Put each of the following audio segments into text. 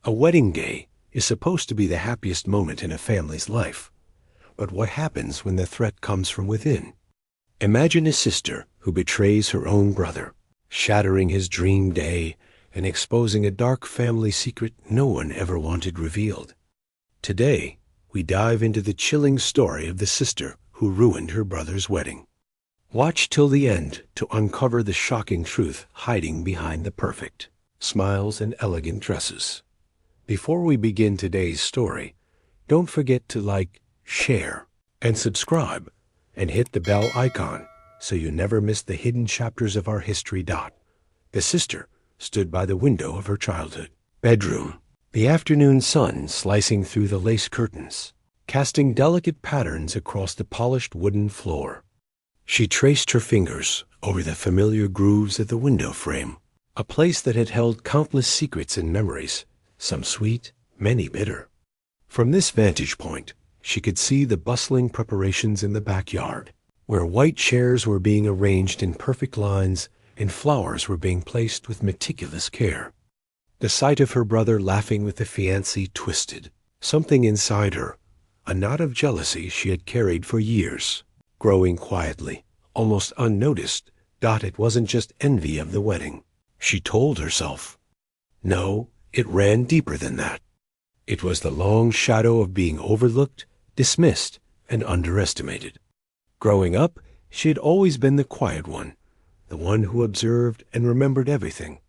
A wedding day is supposed to be the happiest moment in a family's life. But what happens when the threat comes from within? Imagine a sister who betrays her own brother, shattering his dream day and exposing a dark family secret no one ever wanted revealed. Today, we dive into the chilling story of the sister who ruined her brother's wedding. Watch till the end to uncover the shocking truth hiding behind the perfect smiles and elegant dresses. Before we begin today's story, don't forget to like, share, and subscribe, and hit the bell icon so you never miss the hidden chapters of our history. The sister stood by the window of her childhood bedroom, the afternoon sun slicing through the lace curtains, casting delicate patterns across the polished wooden floor. She traced her fingers over the familiar grooves of the window frame, a place that had held countless secrets and memories, some sweet, many bitter. From this vantage point, she could see the bustling preparations in the backyard, where white chairs were being arranged in perfect lines and flowers were being placed with meticulous care. The sight of her brother laughing with the fiancée twisted something inside her, a knot of jealousy she had carried for years, growing quietly, almost unnoticed. It wasn't just envy of the wedding, she told herself. No, it ran deeper than that. It was the long shadow of being overlooked, dismissed, and underestimated. Growing up, she had always been the quiet one, the one who observed and remembered everything.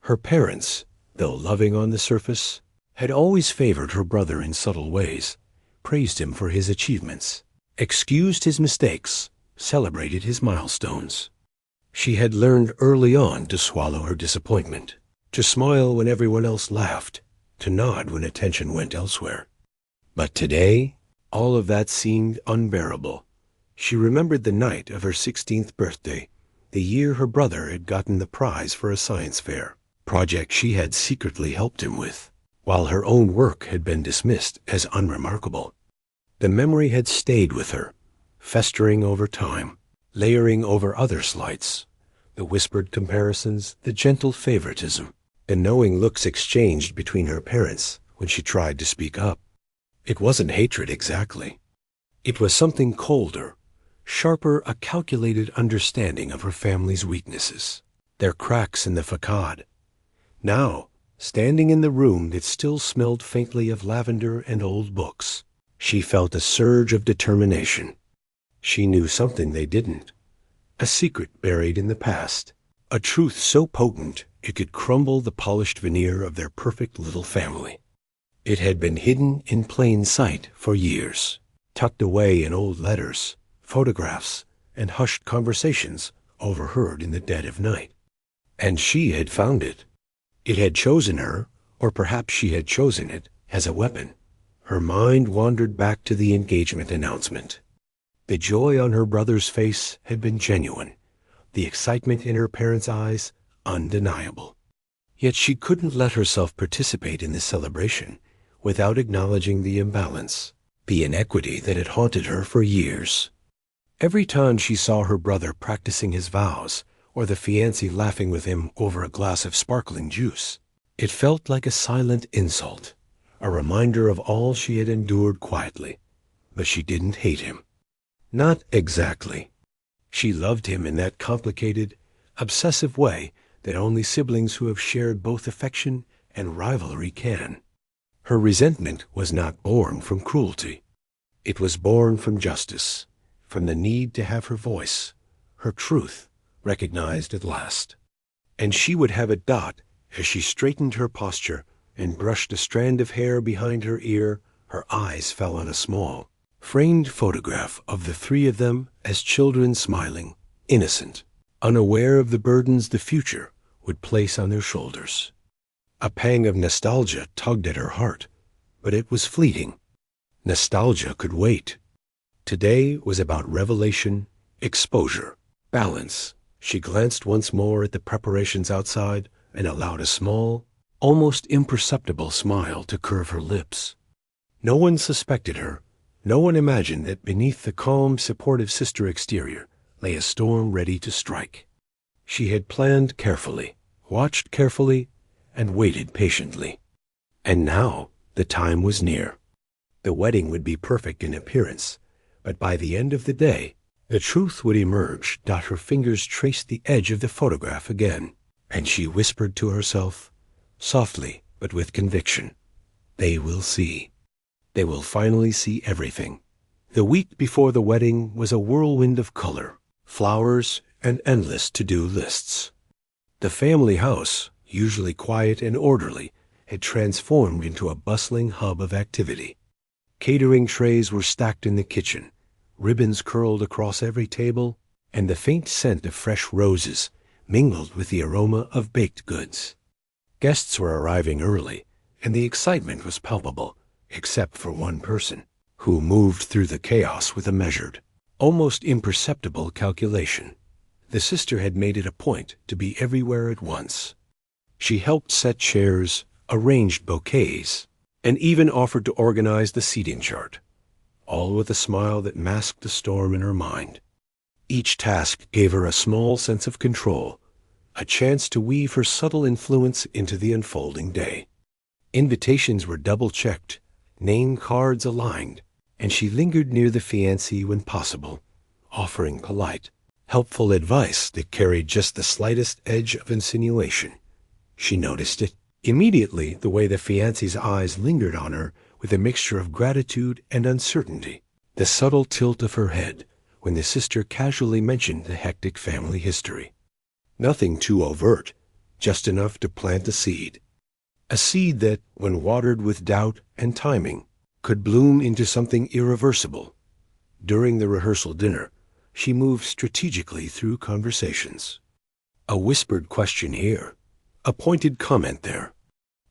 Her parents, though loving on the surface, had always favored her brother in subtle ways, praised him for his achievements, excused his mistakes, celebrated his milestones. She had learned early on to swallow her disappointment, to smile when everyone else laughed, to nod when attention went elsewhere. But today, all of that seemed unbearable. She remembered the night of her 16th birthday, the year her brother had gotten the prize for a science fair project she had secretly helped him with, while her own work had been dismissed as unremarkable. The memory had stayed with her, festering over time, layering over other slights, the whispered comparisons, the gentle favoritism, the knowing looks exchanged between her parents when she tried to speak up. It wasn't hatred exactly. It was something colder, sharper, a calculated understanding of her family's weaknesses, their cracks in the facade. Now, standing in the room that still smelled faintly of lavender and old books, she felt a surge of determination. She knew something they didn't, a secret buried in the past, a truth so potent it could crumble the polished veneer of their perfect little family. It had been hidden in plain sight for years, tucked away in old letters, photographs, and hushed conversations overheard in the dead of night. And she had found it. It had chosen her, or perhaps she had chosen it, as a weapon. Her mind wandered back to the engagement announcement. The joy on her brother's face had been genuine, the excitement in her parents' eyes undeniable. Yet she couldn't let herself participate in the celebration without acknowledging the imbalance, the inequity that had haunted her for years. Every time she saw her brother practicing his vows, or the fiancée laughing with him over a glass of sparkling juice, it felt like a silent insult, a reminder of all she had endured quietly. But she didn't hate him. Not exactly. She loved him in that complicated, obsessive way that only siblings who have shared both affection and rivalry can. Her resentment was not born from cruelty. It was born from justice, from the need to have her voice, her truth, recognized at last. And she would have it. As she straightened her posture and brushed a strand of hair behind her ear, her eyes fell on a small, framed photograph of the three of them as children, smiling, innocent, unaware of the burdens the future would place on their shoulders. A pang of nostalgia tugged at her heart, but it was fleeting. Nostalgia could wait. Today was about revelation, exposure, balance. She glanced once more at the preparations outside and allowed a small, almost imperceptible smile to curve her lips. No one suspected her. No one imagined that beneath the calm, supportive sister exterior lay a storm ready to strike. She had planned carefully, watched carefully, and waited patiently. And now the time was near. The wedding would be perfect in appearance, but by the end of the day, the truth would emerge. Her fingers traced the edge of the photograph again, and she whispered to herself, softly but with conviction, "They will see. They will finally see everything." The week before the wedding was a whirlwind of color, flowers, and endless to-do lists. The family house, usually quiet and orderly, had transformed into a bustling hub of activity. Catering trays were stacked in the kitchen, ribbons curled across every table, and the faint scent of fresh roses mingled with the aroma of baked goods. Guests were arriving early, and the excitement was palpable, except for one person, who moved through the chaos with a measured, almost imperceptible calculation. The sister had made it a point to be everywhere at once. She helped set chairs, arranged bouquets, and even offered to organize the seating chart, all with a smile that masked the storm in her mind. Each task gave her a small sense of control, a chance to weave her subtle influence into the unfolding day. Invitations were double-checked, name cards aligned, and she lingered near the fiancé when possible, offering polite, helpful advice that carried just the slightest edge of insinuation. She noticed it immediately, the way the fiancé's eyes lingered on her with a mixture of gratitude and uncertainty, the subtle tilt of her head when the sister casually mentioned the hectic family history. Nothing too overt, just enough to plant a seed that, when watered with doubt and timing, could bloom into something irreversible. During the rehearsal dinner, she moved strategically through conversations. A whispered question here, a pointed comment there.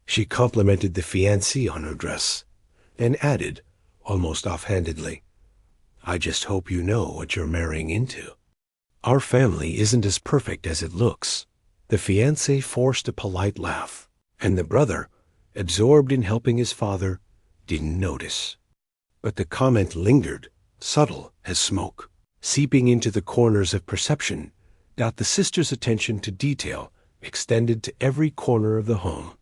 She complimented the fiancé on her dress, and added, almost offhandedly, "I just hope you know what you're marrying into." "Our family isn't as perfect as it looks." The fiancé forced a polite laugh, and the brother, absorbed in helping his father, didn't notice. But the comment lingered, subtle as smoke, seeping into the corners of perception. The sister's attention to detail extended to every corner of the home.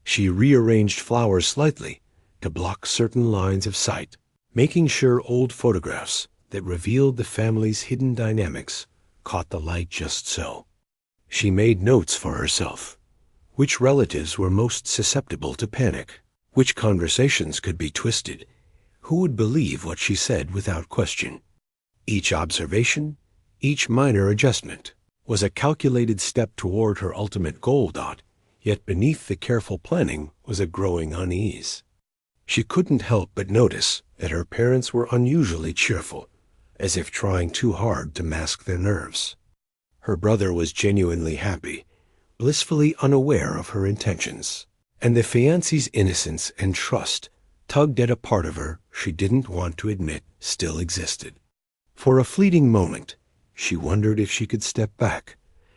She rearranged flowers slightly to block certain lines of sight, making sure old photographs that revealed the family's hidden dynamics caught the light just so. She made notes for herself. Which relatives were most susceptible to panic? Which conversations could be twisted? Who would believe what she said without question? Each observation, each minor adjustment, was a calculated step toward her ultimate goal. Yet beneath the careful planning was a growing unease. She couldn't help but notice that her parents were unusually cheerful, as if trying too hard to mask their nerves. Her brother was genuinely happy, blissfully unaware of her intentions, and the fiancé's innocence and trust tugged at a part of her she didn't want to admit still existed. For a fleeting moment, she wondered if she could step back,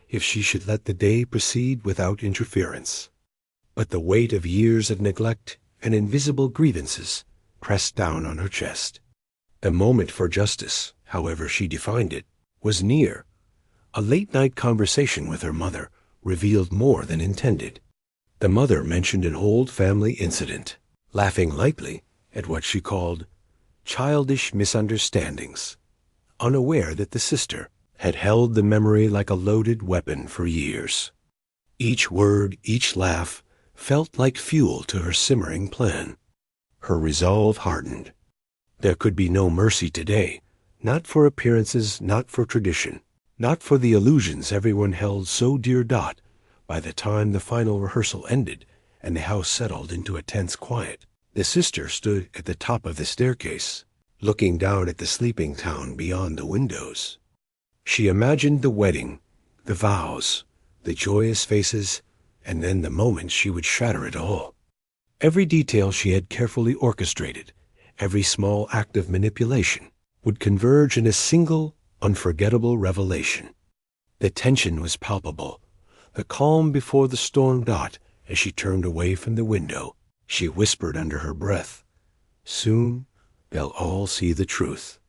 if she should let the day proceed without interference. But the weight of years of neglect and invisible grievances pressed down on her chest. The moment for justice, however she defined it, was near. A late-night conversation with her mother revealed more than intended. The mother mentioned an old family incident, laughing lightly at what she called childish misunderstandings, unaware that the sister had held the memory like a loaded weapon for years. Each word, each laugh, felt like fuel to her simmering plan. Her resolve hardened. There could be no mercy today, not for appearances, not for tradition, not for the illusions everyone held so dear. By the time the final rehearsal ended and the house settled into a tense quiet, the sister stood at the top of the staircase, looking down at the sleeping town beyond the windows. She imagined the wedding, the vows, the joyous faces, and then the moment she would shatter it all. Every detail she had carefully orchestrated, every small act of manipulation, would converge in a single, unforgettable revelation. The tension was palpable, the calm before the storm. As she turned away from the window, she whispered under her breath, "Soon they'll all see the truth,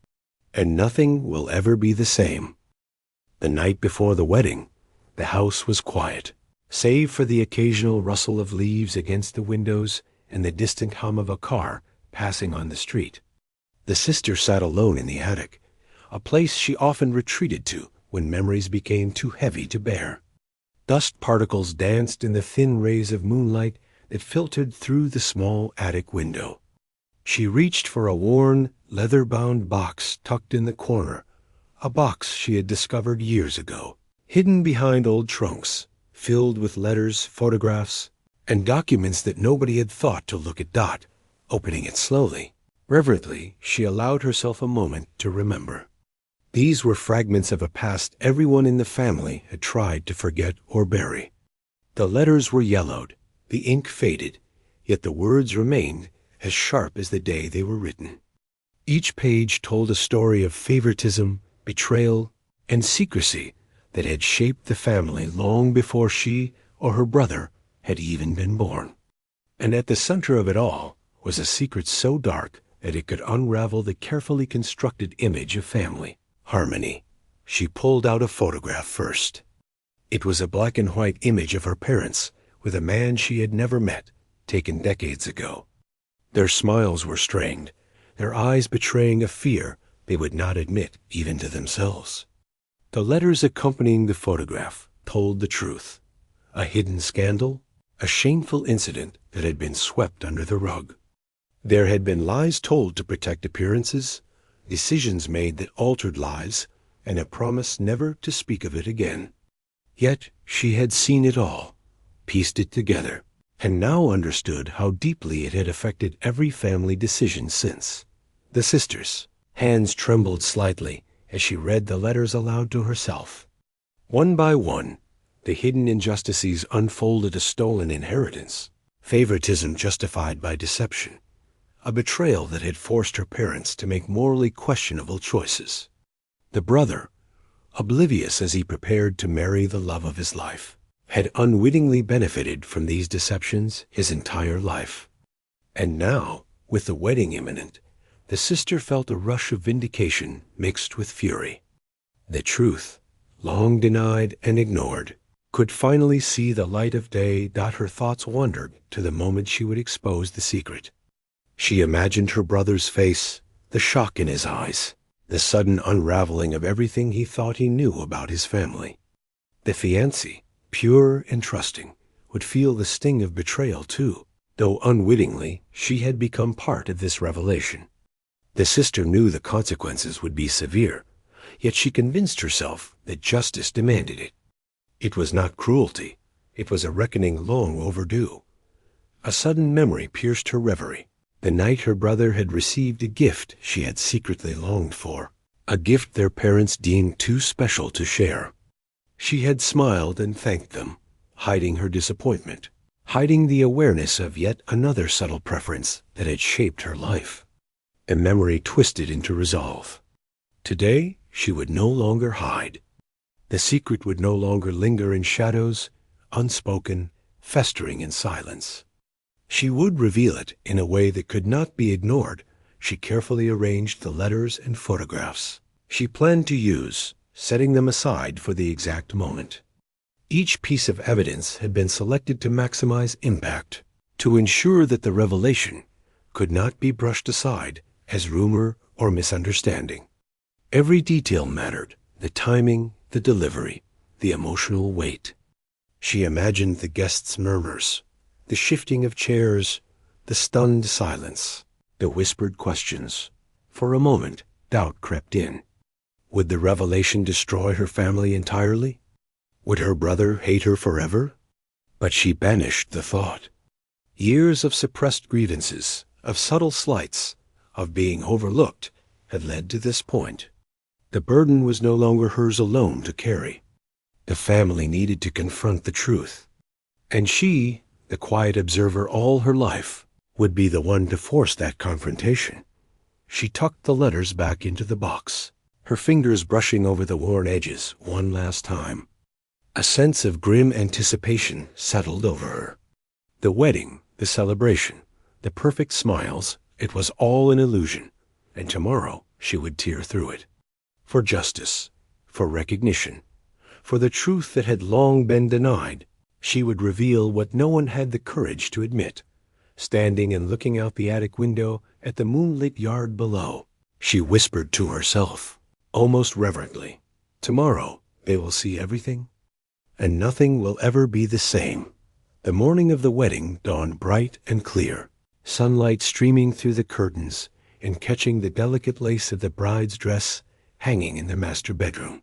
and nothing will ever be the same." The night before the wedding, the house was quiet, save for the occasional rustle of leaves against the windows and the distant hum of a car passing on the street. The sister sat alone in the attic, a place she often retreated to when memories became too heavy to bear. Dust particles danced in the thin rays of moonlight that filtered through the small attic window. She reached for a worn, leather-bound box tucked in the corner, a box she had discovered years ago, hidden behind old trunks, filled with letters, photographs, and documents that nobody had thought to look at. Opening it slowly, reverently, she allowed herself a moment to remember. These were fragments of a past everyone in the family had tried to forget or bury. The letters were yellowed, the ink faded, yet the words remained as sharp as the day they were written. Each page told a story of favoritism, betrayal, and secrecy that had shaped the family long before she or her brother had even been born. And at the center of it all was a secret so dark that it could unravel the carefully constructed image of family harmony. She pulled out a photograph first. It was a black and white image of her parents with a man she had never met, taken decades ago. Their smiles were strained, their eyes betraying a fear they would not admit even to themselves. The letters accompanying the photograph told the truth. A hidden scandal, a shameful incident that had been swept under the rug. There had been lies told to protect appearances, decisions made that altered lives, and a promise never to speak of it again. Yet she had seen it all, pieced it together, and now understood how deeply it had affected every family decision since. The sister's hands trembled slightly as she read the letters aloud to herself. One by one, the hidden injustices unfolded: a stolen inheritance, favoritism justified by deception, a betrayal that had forced her parents to make morally questionable choices. The brother, oblivious as he prepared to marry the love of his life, had unwittingly benefited from these deceptions his entire life. And now, with the wedding imminent, the sister felt a rush of vindication mixed with fury. The truth, long denied and ignored, could finally see the light of day. Her thoughts wandered to the moment she would expose the secret. She imagined her brother's face, the shock in his eyes, the sudden unraveling of everything he thought he knew about his family. The fiancée, pure and trusting, would feel the sting of betrayal too, though unwittingly she had become part of this revelation. The sister knew the consequences would be severe, yet she convinced herself that justice demanded it. It was not cruelty, it was a reckoning long overdue. A sudden memory pierced her reverie. The night her brother had received a gift she had secretly longed for, a gift their parents deemed too special to share. She had smiled and thanked them, hiding her disappointment, hiding the awareness of yet another subtle preference that had shaped her life. A memory twisted into resolve. Today she would no longer hide. The secret would no longer linger in shadows, unspoken, festering in silence. She would reveal it in a way that could not be ignored. She carefully arranged the letters and photographs she planned to use, setting them aside for the exact moment. Each piece of evidence had been selected to maximize impact, to ensure that the revelation could not be brushed aside as rumor or misunderstanding. Every detail mattered: the timing, the delivery, the emotional weight. She imagined the guests' murmurs, the shifting of chairs, the stunned silence, the whispered questions. For a moment, doubt crept in. Would the revelation destroy her family entirely? Would her brother hate her forever? But she banished the thought. Years of suppressed grievances, of subtle slights, of being overlooked, had led to this point. The burden was no longer hers alone to carry. The family needed to confront the truth. And she, the quiet observer all her life, would be the one to force that confrontation. She tucked the letters back into the box, her fingers brushing over the worn edges one last time. A sense of grim anticipation settled over her. The wedding, the celebration, the perfect smiles, it was all an illusion, and tomorrow she would tear through it. For justice, for recognition, for the truth that had long been denied, she would reveal what no one had the courage to admit, standing and looking out the attic window at the moonlit yard below. She whispered to herself, almost reverently, "Tomorrow they will see everything, and nothing will ever be the same." The morning of the wedding dawned bright and clear, sunlight streaming through the curtains and catching the delicate lace of the bride's dress hanging in the master bedroom.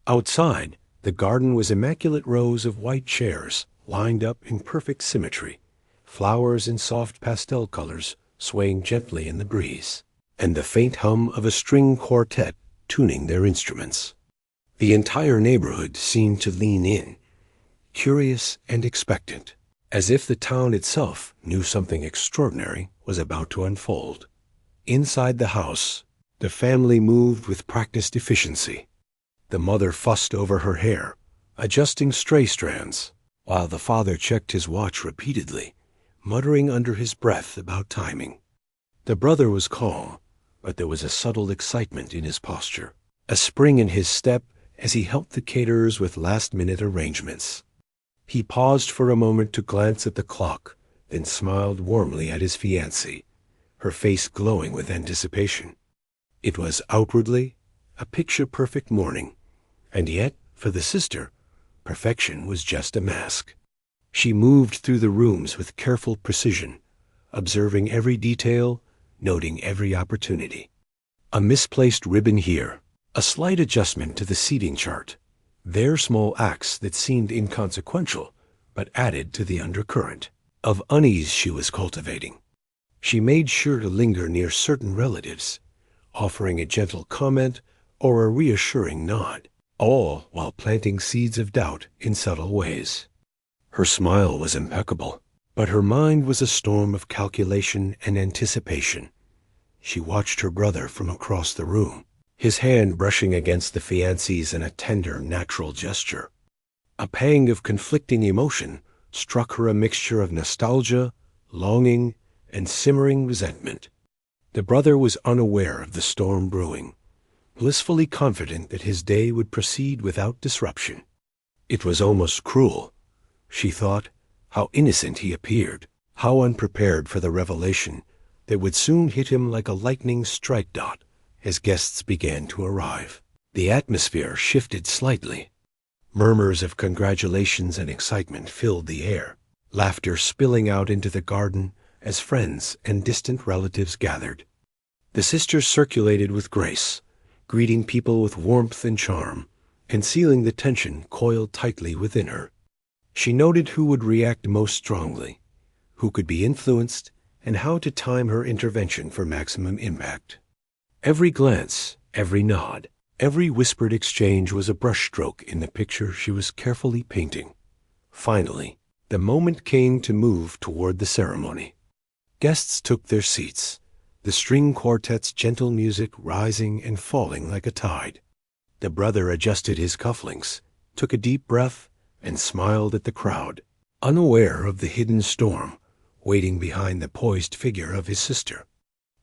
Outside, the garden was immaculate rows of white chairs lined up in perfect symmetry, flowers in soft pastel colors swaying gently in the breeze, and the faint hum of a string quartet tuning their instruments. The entire neighborhood seemed to lean in, curious and expectant, as if the town itself knew something extraordinary was about to unfold. Inside the house, the family moved with practiced efficiency. The mother fussed over her hair, adjusting stray strands, while the father checked his watch repeatedly, muttering under his breath about timing. The brother was calm, but there was a subtle excitement in his posture, a spring in his step as he helped the caterers with last-minute arrangements. He paused for a moment to glance at the clock, then smiled warmly at his fiancée, her face glowing with anticipation. It was outwardly a picture-perfect morning, and yet, for the sister, perfection was just a mask. She moved through the rooms with careful precision, observing every detail, noting every opportunity. A misplaced ribbon here, a slight adjustment to the seating chart. There small acts that seemed inconsequential, but added to the undercurrent of unease she was cultivating. She made sure to linger near certain relatives, offering a gentle comment or a reassuring nod, all while planting seeds of doubt in subtle ways. Her smile was impeccable, but her mind was a storm of calculation and anticipation. She watched her brother from across the room, his hand brushing against the fiancée's in a tender, natural gesture. A pang of conflicting emotion struck her, a mixture of nostalgia, longing, and simmering resentment. The brother was unaware of the storm brewing, blissfully confident that his day would proceed without disruption. It was almost cruel, she thought, how innocent he appeared, how unprepared for the revelation that would soon hit him like a lightning strike dot as guests began to arrive. The atmosphere shifted slightly. Murmurs of congratulations and excitement filled the air, laughter spilling out into the garden as friends and distant relatives gathered. The sisters circulated with grace, greeting people with warmth and charm, concealing the tension coiled tightly within her. She noted who would react most strongly, who could be influenced, and how to time her intervention for maximum impact. Every glance, every nod, every whispered exchange was a brushstroke in the picture she was carefully painting. Finally, the moment came to move toward the ceremony. Guests took their seats, the string quartet's gentle music rising and falling like a tide. The brother adjusted his cufflinks, took a deep breath, and smiled at the crowd, unaware of the hidden storm waiting behind the poised figure of his sister.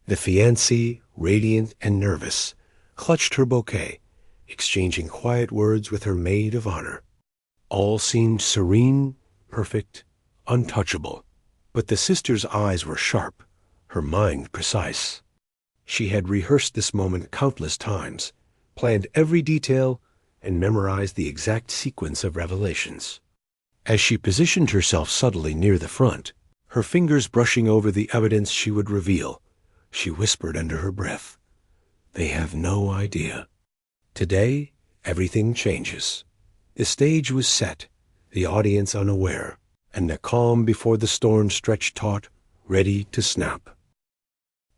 The fiancée, radiant and nervous, clutched her bouquet, exchanging quiet words with her maid of honor. All seemed serene, perfect, untouchable, but the sister's eyes were sharp, her mind precise. She had rehearsed this moment countless times, planned every detail, and memorized the exact sequence of revelations. As she positioned herself subtly near the front, her fingers brushing over the evidence she would reveal, she whispered under her breath, "They have no idea." Today, everything changes. The stage was set, the audience unaware, and the calm before the storm stretched taut, ready to snap.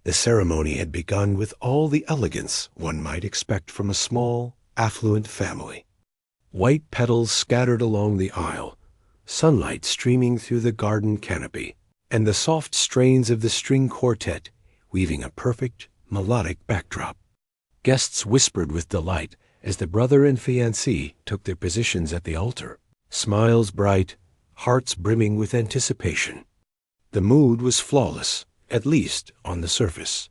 The ceremony had begun with all the elegance one might expect from a small, affluent family. White petals scattered along the aisle, sunlight streaming through the garden canopy, and the soft strains of the string quartet weaving a perfect, melodic backdrop. Guests whispered with delight as the brother and fiancée took their positions at the altar, smiles bright, hearts brimming with anticipation. The mood was flawless, at least on the surface.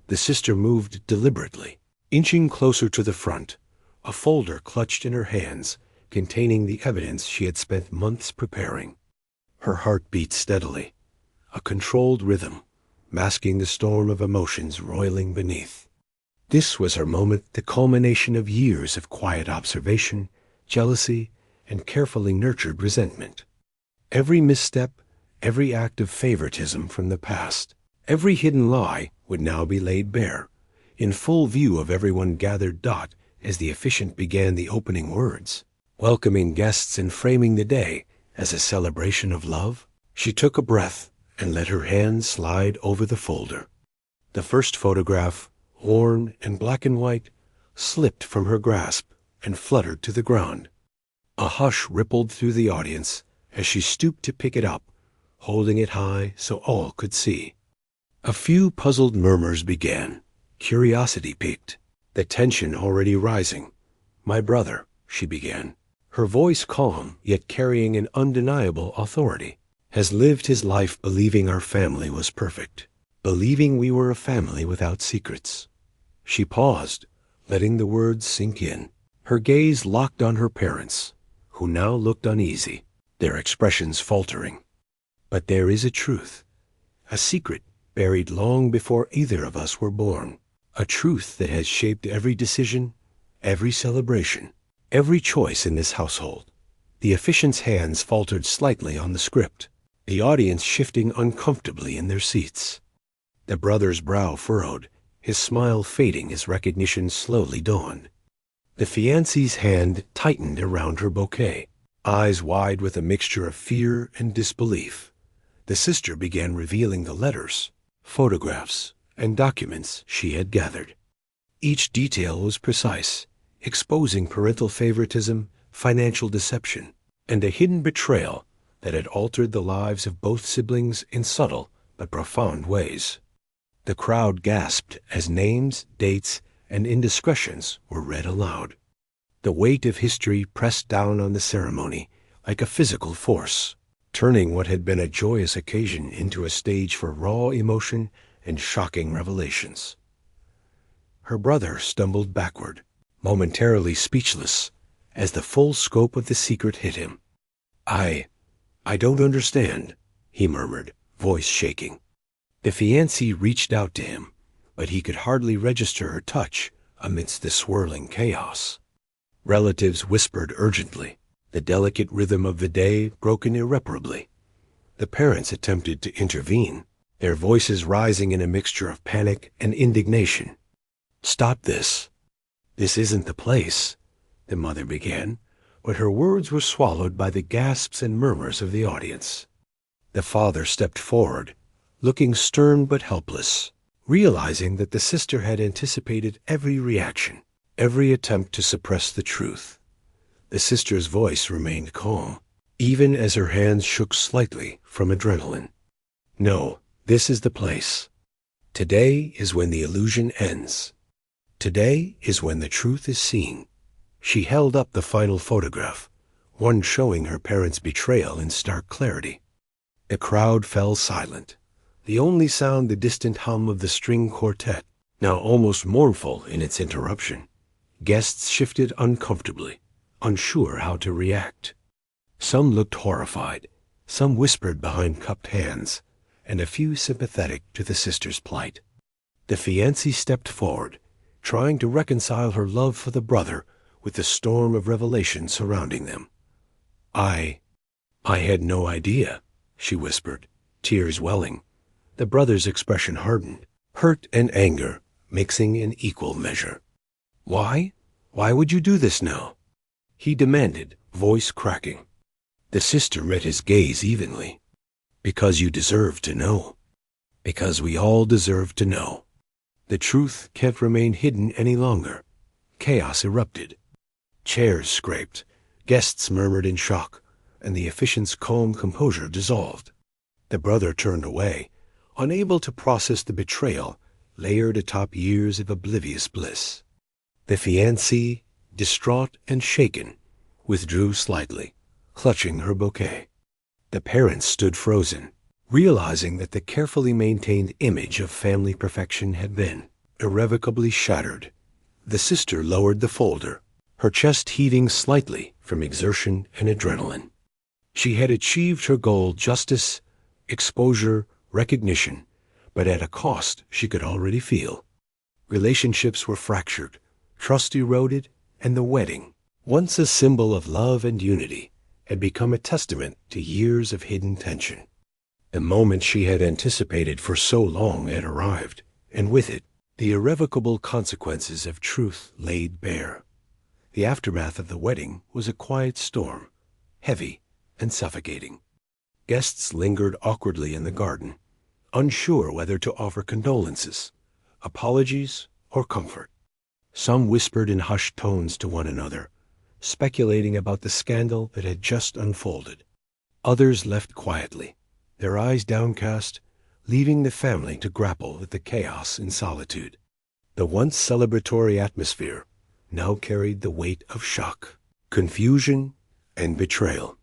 The sister moved deliberately, inching closer to the front, a folder clutched in her hands containing the evidence she had spent months preparing. Her heart beat steadily, a controlled rhythm, masking the storm of emotions roiling beneath. This was her moment, the culmination of years of quiet observation, jealousy, and carefully nurtured resentment. Every misstep, every act of favoritism from the past, every hidden lie would now be laid bare, in full view of everyone gathered as the officiant began the opening words, welcoming guests and framing the day as a celebration of love. She took a breath and let her hand slide over the folder. The first photograph, worn and black and white, slipped from her grasp and fluttered to the ground. A hush rippled through the audience as she stooped to pick it up, holding it high so all could see. A few puzzled murmurs began. Curiosity piqued, the tension already rising. "My brother," she began, her voice calm yet carrying an undeniable authority, "has lived his life believing our family was perfect, believing we were a family without secrets." She paused, letting the words sink in. Her gaze locked on her parents, who now looked uneasy, their expressions faltering. "But there is a truth, a secret buried long before either of us were born, a truth that has shaped every decision, every celebration, every choice in this household." The officiant's hands faltered slightly on the script, the audience shifting uncomfortably in their seats. The brother's brow furrowed, his smile fading as recognition slowly dawned. The fiancée's hand tightened around her bouquet, eyes wide with a mixture of fear and disbelief. The sister began revealing the letters, photographs, and documents she had gathered. Each detail was precise, exposing parental favoritism, financial deception, and a hidden betrayal that had altered the lives of both siblings in subtle but profound ways. The crowd gasped as names, dates, and indiscretions were read aloud. The weight of history pressed down on the ceremony like a physical force, turning what had been a joyous occasion into a stage for raw emotion and shocking revelations. Her brother stumbled backward, momentarily speechless, as the full scope of the secret hit him. I don't understand," he murmured, voice shaking. The fiancée reached out to him, but he could hardly register her touch amidst the swirling chaos. Relatives whispered urgently, the delicate rhythm of the day broken irreparably. The parents attempted to intervene, their voices rising in a mixture of panic and indignation. "Stop this. This isn't the place," the mother began, but her words were swallowed by the gasps and murmurs of the audience. The father stepped forward, looking stern but helpless, realizing that the sister had anticipated every reaction, every attempt to suppress the truth. The sister's voice remained calm, even as her hands shook slightly from adrenaline. "No, this is the place. Today is when the illusion ends. Today is when the truth is seen." She held up the final photograph, one showing her parents' betrayal in stark clarity. The crowd fell silent, the only sound the distant hum of the string quartet, now almost mournful in its interruption. Guests shifted uncomfortably, unsure how to react. Some looked horrified, some whispered behind cupped hands, and a few sympathetic to the sister's plight. The fiancée stepped forward, trying to reconcile her love for the brother with the storm of revelation surrounding them. I had no idea," she whispered, tears welling. The brother's expression hardened, hurt and anger mixing in equal measure. Why would you do this now?" he demanded, voice cracking. The sister met his gaze evenly. "Because you deserve to know. Because we all deserve to know. The truth can't remain hidden any longer." Chaos erupted. Chairs scraped, guests murmured in shock, and the officiant's calm composure dissolved. The brother turned away, unable to process the betrayal layered atop years of oblivious bliss. The fiancée, distraught and shaken, withdrew slightly, clutching her bouquet. The parents stood frozen, realizing that the carefully maintained image of family perfection had been irrevocably shattered. The sister lowered the folder, her chest heaving slightly from exertion and adrenaline. She had achieved her goal: justice, exposure, recognition, but at a cost she could already feel. Relationships were fractured, trust eroded, and the wedding, once a symbol of love and unity, had become a testament to years of hidden tension. The moment she had anticipated for so long had arrived, and with it, the irrevocable consequences of truth laid bare. The aftermath of the wedding was a quiet storm, heavy and suffocating. Guests lingered awkwardly in the garden, unsure whether to offer condolences, apologies, or comfort. Some whispered in hushed tones to one another, speculating about the scandal that had just unfolded. Others left quietly, their eyes downcast, leaving the family to grapple with the chaos in solitude. The once celebratory atmosphere now carried the weight of shock, confusion, and betrayal.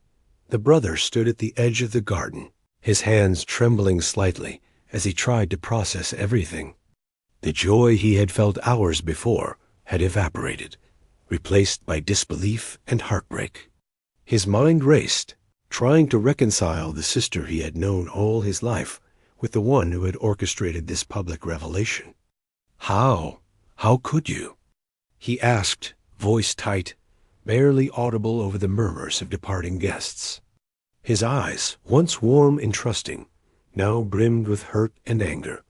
The brother stood at the edge of the garden, his hands trembling slightly as he tried to process everything. The joy he had felt hours before had evaporated, replaced by disbelief and heartbreak. His mind raced, trying to reconcile the sister he had known all his life with the one who had orchestrated this public revelation. How? How could you? He asked, voice tight, barely audible over the murmurs of departing guests. His eyes, once warm and trusting, now brimmed with hurt and anger.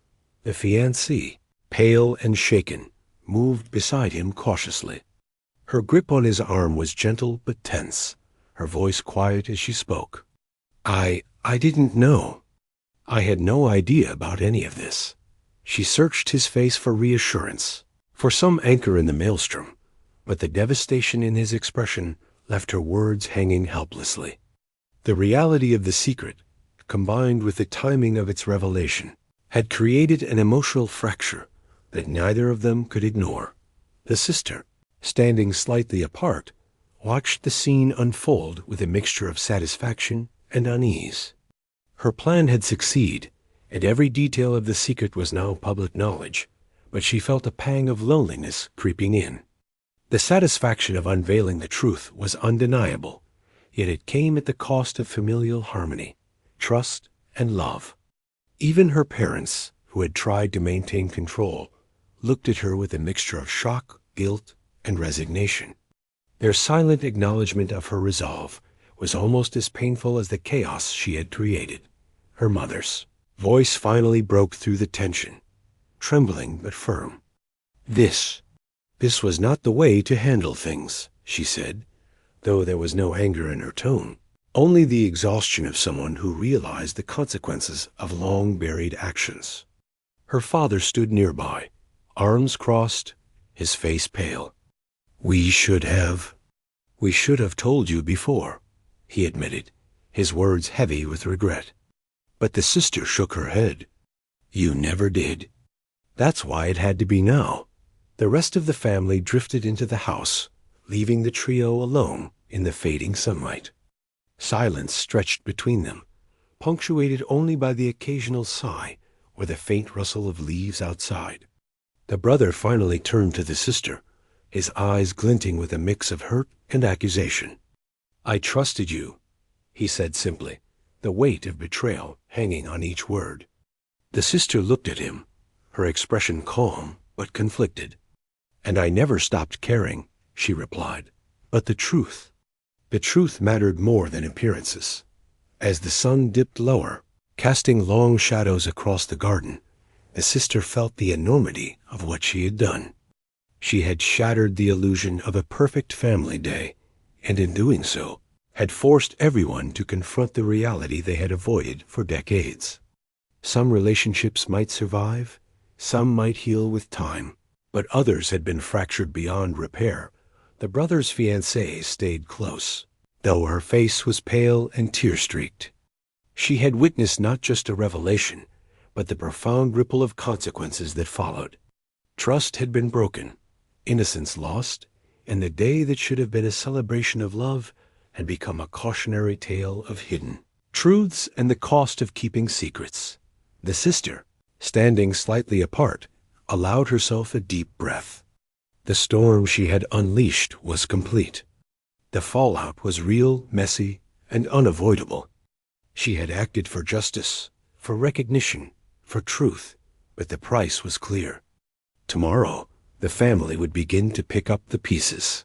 The fiancée, pale and shaken, moved beside him cautiously. Her grip on his arm was gentle but tense, her voice quiet as she spoke. I didn't know. I had no idea about any of this. She searched his face for reassurance, for some anchor in the maelstrom, but the devastation in his expression left her words hanging helplessly. The reality of the secret, combined with the timing of its revelation, had created an emotional fracture that neither of them could ignore. The sister, standing slightly apart, watched the scene unfold with a mixture of satisfaction and unease. Her plan had succeeded, and every detail of the secret was now public knowledge, but she felt a pang of loneliness creeping in. The satisfaction of unveiling the truth was undeniable, yet it came at the cost of familial harmony, trust, and love. Even her parents, who had tried to maintain control, looked at her with a mixture of shock, guilt, and resignation. Their silent acknowledgment of her resolve was almost as painful as the chaos she had created. Her mother's voice finally broke through the tension, trembling but firm. This was not the way to handle things, she said, though there was no anger in her tone, only the exhaustion of someone who realized the consequences of long-buried actions. Her father stood nearby, arms crossed, his face pale. We should have told you before, he admitted, his words heavy with regret. But the sister shook her head. You never did. That's why it had to be now. The rest of the family drifted into the house, leaving the trio alone in the fading sunlight. Silence stretched between them, punctuated only by the occasional sigh or the faint rustle of leaves outside. The brother finally turned to the sister, his eyes glinting with a mix of hurt and accusation. I trusted you, he said simply, the weight of betrayal hanging on each word. The sister looked at him, her expression calm but conflicted. And I never stopped caring, she replied. But the truth mattered more than appearances. As the sun dipped lower, casting long shadows across the garden, the sister felt the enormity of what she had done. She had shattered the illusion of a perfect family day, and in doing so, had forced everyone to confront the reality they had avoided for decades. Some relationships might survive, some might heal with time, but others had been fractured beyond repair. The brother's fiancée stayed close, though her face was pale and tear-streaked. She had witnessed not just a revelation, but the profound ripple of consequences that followed. Trust had been broken, innocence lost, and the day that should have been a celebration of love had become a cautionary tale of hidden truths and the cost of keeping secrets. The sister, standing slightly apart, allowed herself a deep breath. The storm she had unleashed was complete. The fallout was real, messy, and unavoidable. She had acted for justice, for recognition, for truth, but the price was clear. Tomorrow, the family would begin to pick up the pieces.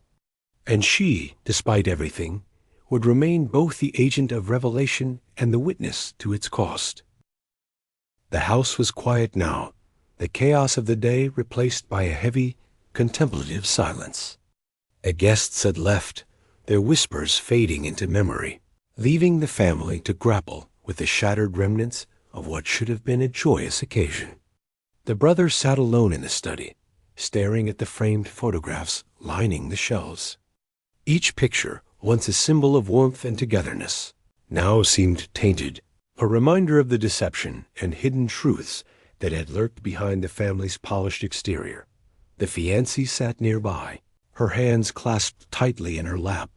And she, despite everything, would remain both the agent of revelation and the witness to its cost. The house was quiet now, the chaos of the day replaced by a heavy, contemplative silence. The guests had left, their whispers fading into memory, leaving the family to grapple with the shattered remnants of what should have been a joyous occasion. The brother sat alone in the study, staring at the framed photographs lining the shelves. Each picture, once a symbol of warmth and togetherness, now seemed tainted, a reminder of the deception and hidden truths that had lurked behind the family's polished exterior. The fiancée sat nearby, her hands clasped tightly in her lap,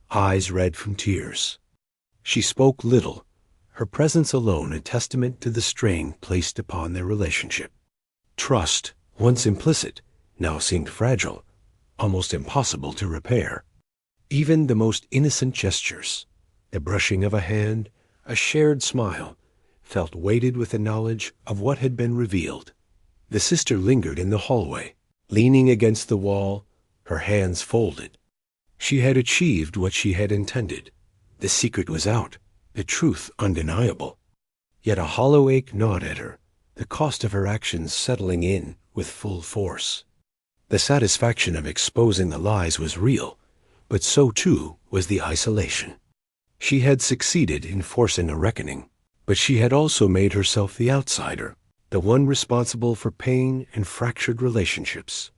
eyes red from tears. She spoke little, her presence alone a testament to the strain placed upon their relationship. Trust, once implicit, now seemed fragile, almost impossible to repair. Even the most innocent gestures, the brushing of a hand, a shared smile, felt weighted with the knowledge of what had been revealed. The sister lingered in the hallway, leaning against the wall, her hands folded. She had achieved what she had intended. The secret was out, the truth undeniable. Yet a hollow ache gnawed at her, the cost of her actions settling in with full force. The satisfaction of exposing the lies was real, but so too was the isolation. She had succeeded in forcing a reckoning, but she had also made herself the outsider, the one responsible for pain and fractured relationships.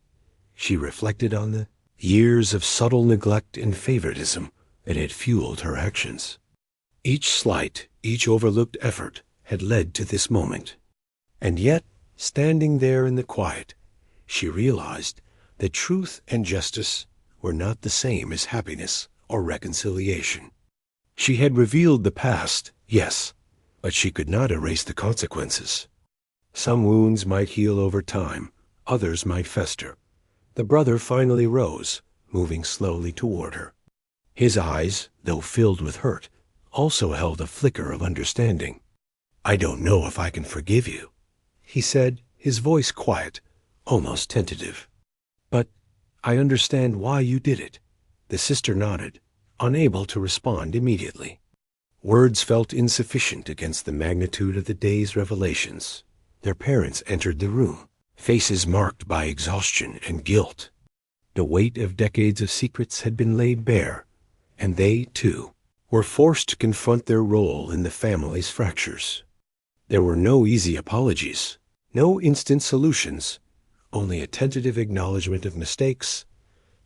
She reflected on the years of subtle neglect and favoritism that had fueled her actions. Each slight, each overlooked effort had led to this moment. And yet, standing there in the quiet, she realized that truth and justice were not the same as happiness or reconciliation. She had revealed the past, yes, but she could not erase the consequences. Some wounds might heal over time, others might fester. The brother finally rose, moving slowly toward her. His eyes, though filled with hurt, also held a flicker of understanding. "I don't know if I can forgive you," he said, his voice quiet, almost tentative. "But I understand why you did it." The sister nodded, unable to respond immediately. Words felt insufficient against the magnitude of the day's revelations. Their parents entered the room, faces marked by exhaustion and guilt. The weight of decades of secrets had been laid bare, and they, too, were forced to confront their role in the family's fractures. There were no easy apologies, no instant solutions, only a tentative acknowledgement of mistakes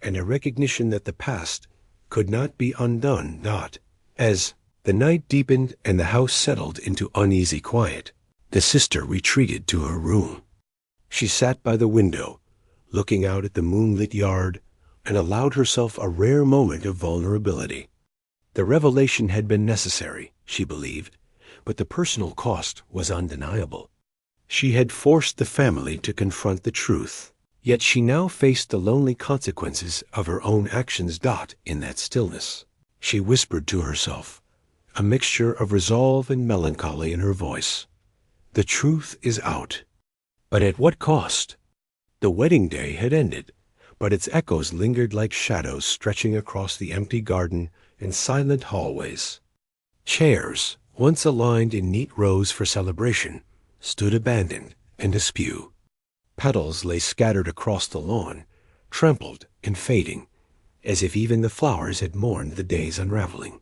and a recognition that the past could not be undone. Not as the night deepened and the house settled into uneasy quiet, the sister retreated to her room. She sat by the window, looking out at the moonlit yard, and allowed herself a rare moment of vulnerability. The revelation had been necessary, she believed, but the personal cost was undeniable. She had forced the family to confront the truth, yet she now faced the lonely consequences of her own actions. In that stillness, she whispered to herself, a mixture of resolve and melancholy in her voice. The truth is out. But at what cost? The wedding day had ended, but its echoes lingered like shadows stretching across the empty garden and silent hallways. Chairs, once aligned in neat rows for celebration, stood abandoned and askew. Petals lay scattered across the lawn, trampled and fading, as if even the flowers had mourned the day's unraveling.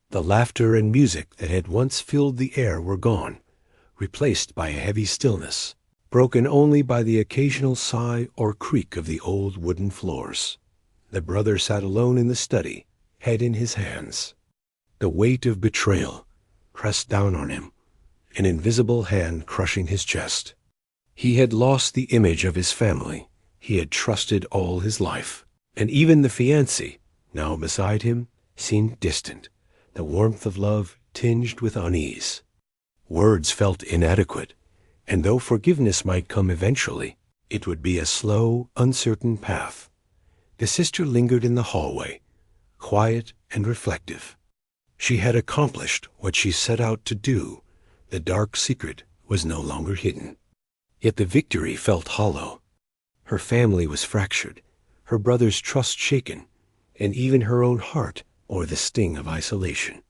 The laughter and music that had once filled the air were gone, replaced by a heavy stillness, broken only by the occasional sigh or creak of the old wooden floors. The brother sat alone in the study, head in his hands. The weight of betrayal pressed down on him, an invisible hand crushing his chest. He had lost the image of his family he had trusted all his life, and even the fiancée, now beside him, seemed distant, the warmth of love tinged with unease. Words felt inadequate, and though forgiveness might come eventually, it would be a slow, uncertain path. The sister lingered in the hallway, quiet and reflective. She had accomplished what she set out to do, The dark secret was no longer hidden. Yet the victory felt hollow. Her family was fractured, her brother's trust shaken, and even her own heart bore the sting of isolation.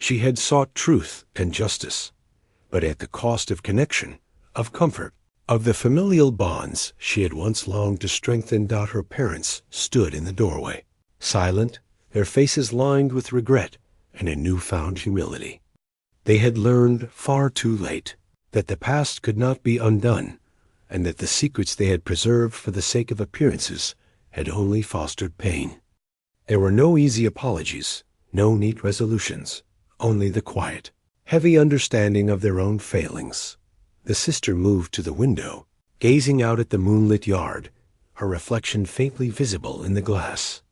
She had sought truth and justice, but at the cost of connection, of comfort, of the familial bonds she had once longed to strengthen. Her parents stood in the doorway, silent, their faces lined with regret and a newfound humility. They had learned far too late that the past could not be undone, and that the secrets they had preserved for the sake of appearances had only fostered pain. There were no easy apologies, no neat resolutions, only the quiet, heavy understanding of their own failings. The sister moved to the window, gazing out at the moonlit yard, her reflection faintly visible in the glass.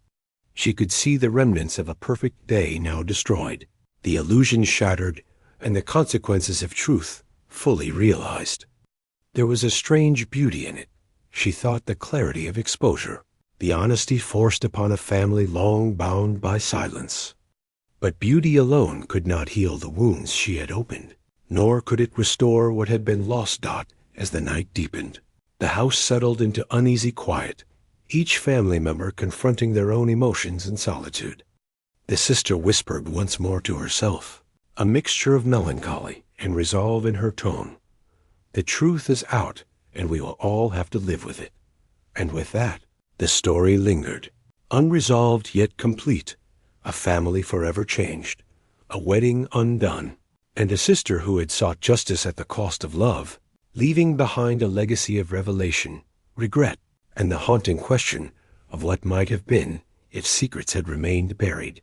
She could see the remnants of a perfect day now destroyed, the illusion shattered, and the consequences of truth fully realized. There was a strange beauty in it. She thought the clarity of exposure, the honesty forced upon a family long bound by silence. But beauty alone could not heal the wounds she had opened, nor could it restore what had been lost. As the night deepened, the house settled into uneasy quiet, each family member confronting their own emotions in solitude. The sister whispered once more to herself, a mixture of melancholy and resolve in her tone. The truth is out, and we will all have to live with it. And with that, the story lingered, unresolved yet complete, a family forever changed, a wedding undone, and a sister who had sought justice at the cost of love, leaving behind a legacy of revelation, regret, and the haunting question of what might have been if secrets had remained buried.